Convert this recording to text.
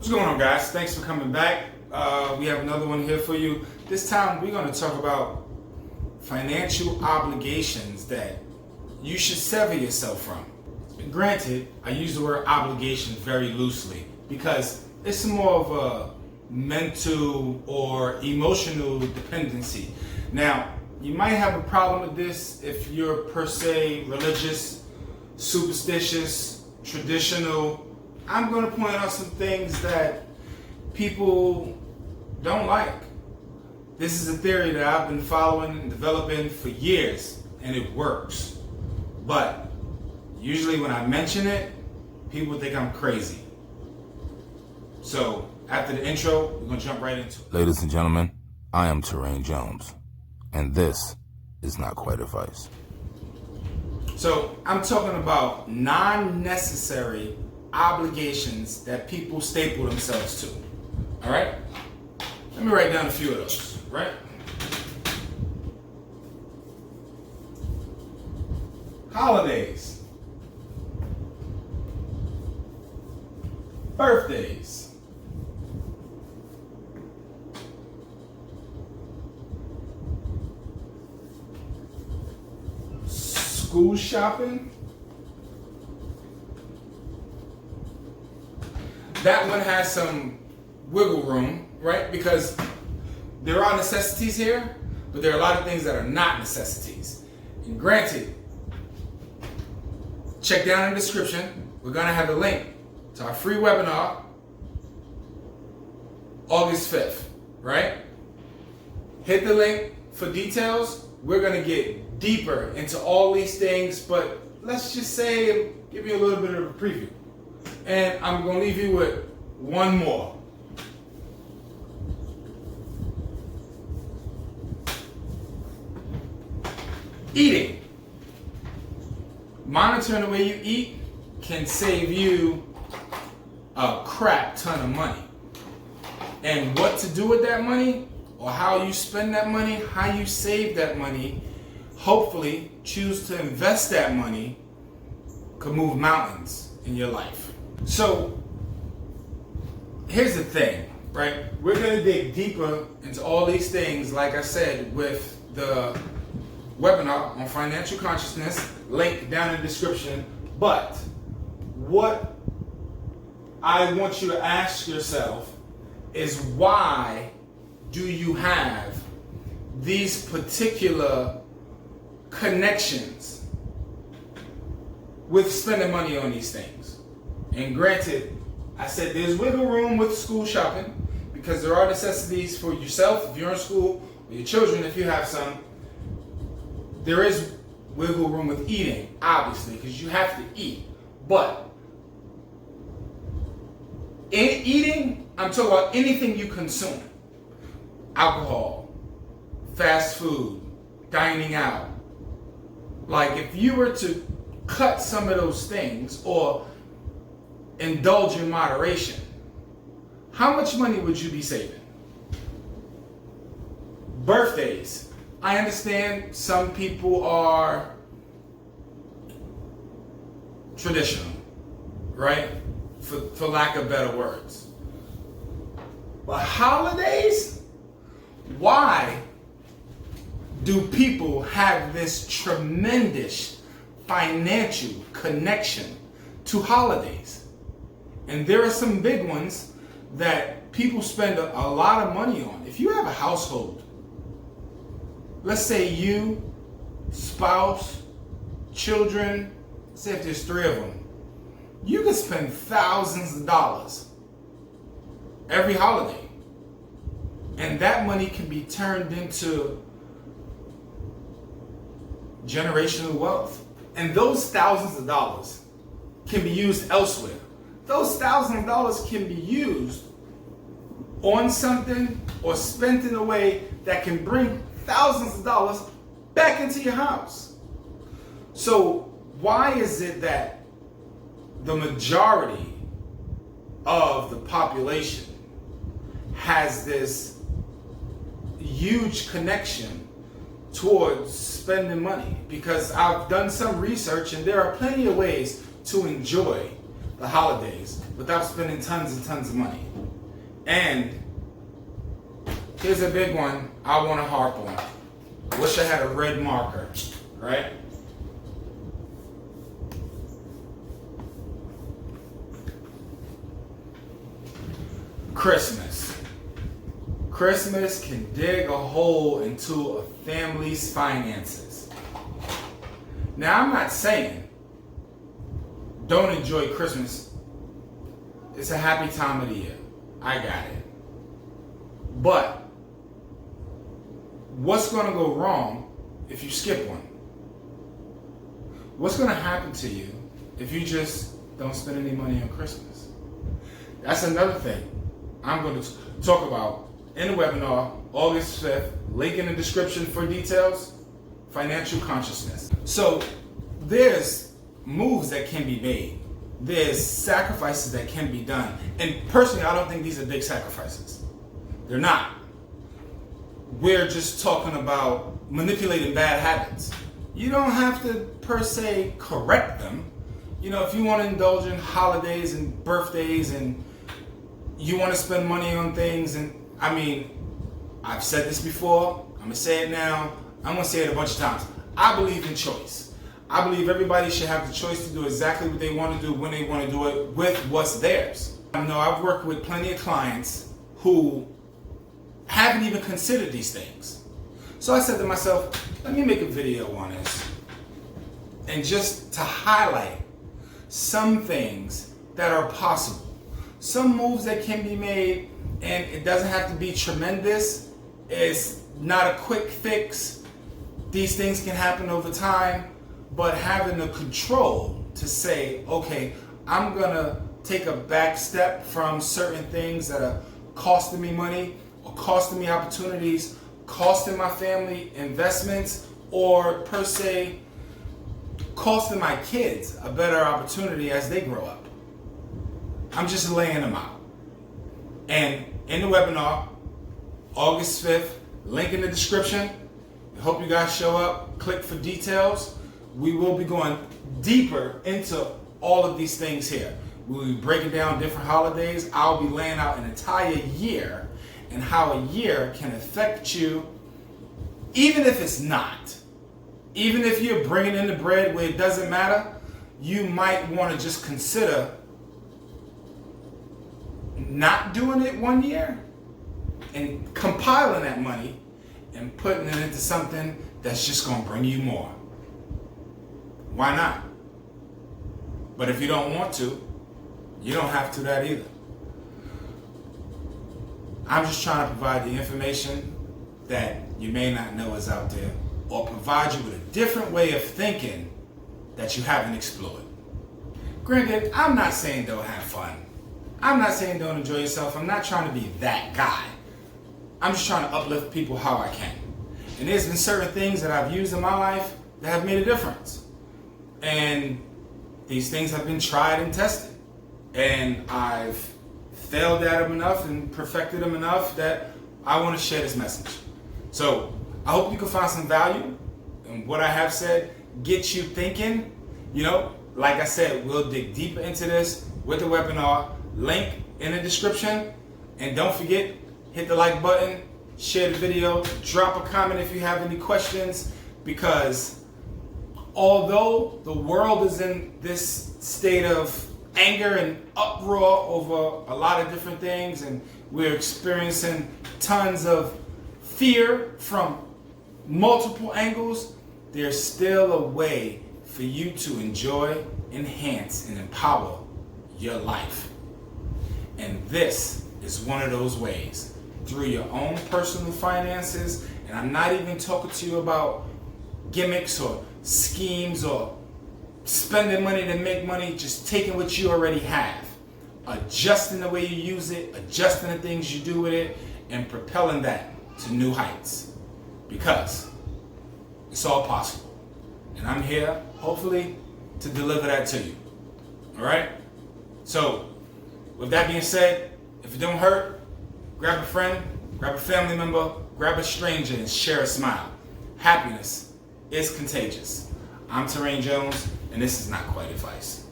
What's going on, guys? Thanks for coming back. We have another one here for you. This time we're going to talk about financial obligations that you should sever yourself from. Granted, I use the word obligation very loosely because it's more of a mental or emotional dependency. Now, you might have a problem with this if you're per se religious, superstitious, traditional. I'm going to point out some things that people don't like. This is a theory that I've been following and developing for years, and it works. But usually when I mention it, people think I'm crazy. So after the intro, we're going to jump right into it. Ladies and gentlemen, I am Terrain Jones, and this is Not Quite Advice. So I'm talking about non-necessary obligations that people staple themselves to. All right? Let me write down a few of those, right? Holidays. Birthdays. School shopping. That one has some wiggle room, right? Because there are necessities here, but there are a lot of things that are not necessities. And granted, check down in the description. We're going to have a link to our free webinar August 5th, right? Hit the link for details. We're going to get deeper into all these things, but let's just say, give you a little bit of a preview. And I'm going to leave you with one more. Eating. Monitoring the way you eat can save you a crap ton of money. And what to do with that money, or how you spend that money, how you save that money, hopefully choose to invest that money, could move mountains in your life. So here's the thing, right? We're going to dig deeper into all these things, like I said, with the webinar on financial consciousness, link down in the description. But what I want you to ask yourself is, why do you have these particular connections with spending money on these things? And granted, I said there's wiggle room with school shopping because there are necessities for yourself if you're in school, or your children if you have some. There is wiggle room with eating, obviously, because you have to eat. But in eating, I'm talking about anything you consume. Alcohol, fast food, dining out. Like, if you were to cut some of those things or indulge in moderation, how much money would you be saving? Birthdays. I understand some people are traditional, right? For lack of better words. But holidays? Why do people have this tremendous financial connection to holidays? And there are some big ones that people spend a lot of money on. If you have a household, let's say you, spouse, children, say if there's 3 of them, you can spend thousands of dollars every holiday. And that money can be turned into generational wealth. And those thousands of dollars can be used elsewhere. Those thousands of dollars can be used on something or spent in a way that can bring thousands of dollars back into your house. So why is it that the majority of the population has this huge connection towards spending money? Because I've done some research and there are plenty of ways to enjoy the holidays without spending tons and tons of money. And here's a big one I want to harp on. Wish I had a red marker, right? Christmas. Christmas can dig a hole into a family's finances. Now, I'm not saying don't enjoy Christmas. It's a happy time of the year. I got it. But what's going to go wrong if you skip one? What's going to happen to you if you just don't spend any money on Christmas? That's another thing I'm going to talk about in the webinar, August 5th. Link in the description for details. Financial consciousness. So there's moves that can be made. There's sacrifices that can be done. And personally, I don't think these are big sacrifices. They're not. We're just talking about manipulating bad habits. You don't have to per se correct them. You know, if you want to indulge in holidays and birthdays and you want to spend money on things, and I mean, I've said this before, I'm going to say it now, I'm going to say it a bunch of times. I believe in choice. I believe everybody should have the choice to do exactly what they want to do when they want to do it with what's theirs. I know I've worked with plenty of clients who haven't even considered these things. So I said to myself, let me make a video on this. And just to highlight some things that are possible. Some moves that can be made, and it doesn't have to be tremendous. It's not a quick fix. These things can happen over time, but having the control to say, okay, I'm gonna take a back step from certain things that are costing me money or costing me opportunities, costing my family investments, or per se costing my kids a better opportunity as they grow up. I'm just laying them out. And in the webinar, August 5th, link in the description. I hope you guys show up, click for details. We will be going deeper into all of these things here. We'll be breaking down different holidays. I'll be laying out an entire year and how a year can affect you, even if it's not. Even if you're bringing in the bread where it doesn't matter, you might want to just consider not doing it one year and compiling that money and putting it into something that's just going to bring you more. Why not? But if you don't want to, you don't have to that either. I'm just trying to provide the information that you may not know is out there, or provide you with a different way of thinking that you haven't explored. Granted, I'm not saying don't have fun. I'm not saying don't enjoy yourself. I'm not trying to be that guy. I'm just trying to uplift people how I can. And there's been certain things that I've used in my life that have made a difference. And these things have been tried and tested. And I've failed at them enough and perfected them enough that I want to share this message. So I hope you can find some value in what I have said, get you thinking. You know, like I said, we'll dig deeper into this with the webinar. Link in the description. And don't forget, hit the like button, share the video, drop a comment if you have any questions, because although the world is in this state of anger and uproar over a lot of different things, and we're experiencing tons of fear from multiple angles, there's still a way for you to enjoy, enhance, and empower your life. And this is one of those ways, through your own personal finances. And I'm not even talking to you about gimmicks or schemes or spending money to make money, just taking what you already have, adjusting the way you use it, adjusting the things you do with it, and propelling that to new heights. Because it's all possible. And I'm here, hopefully, to deliver that to you. All right? So, with that being said, if it don't hurt, grab a friend, grab a family member, grab a stranger, and share a smile. Happiness is contagious. I'm Terrain Jones, and this is Not Quite Advice.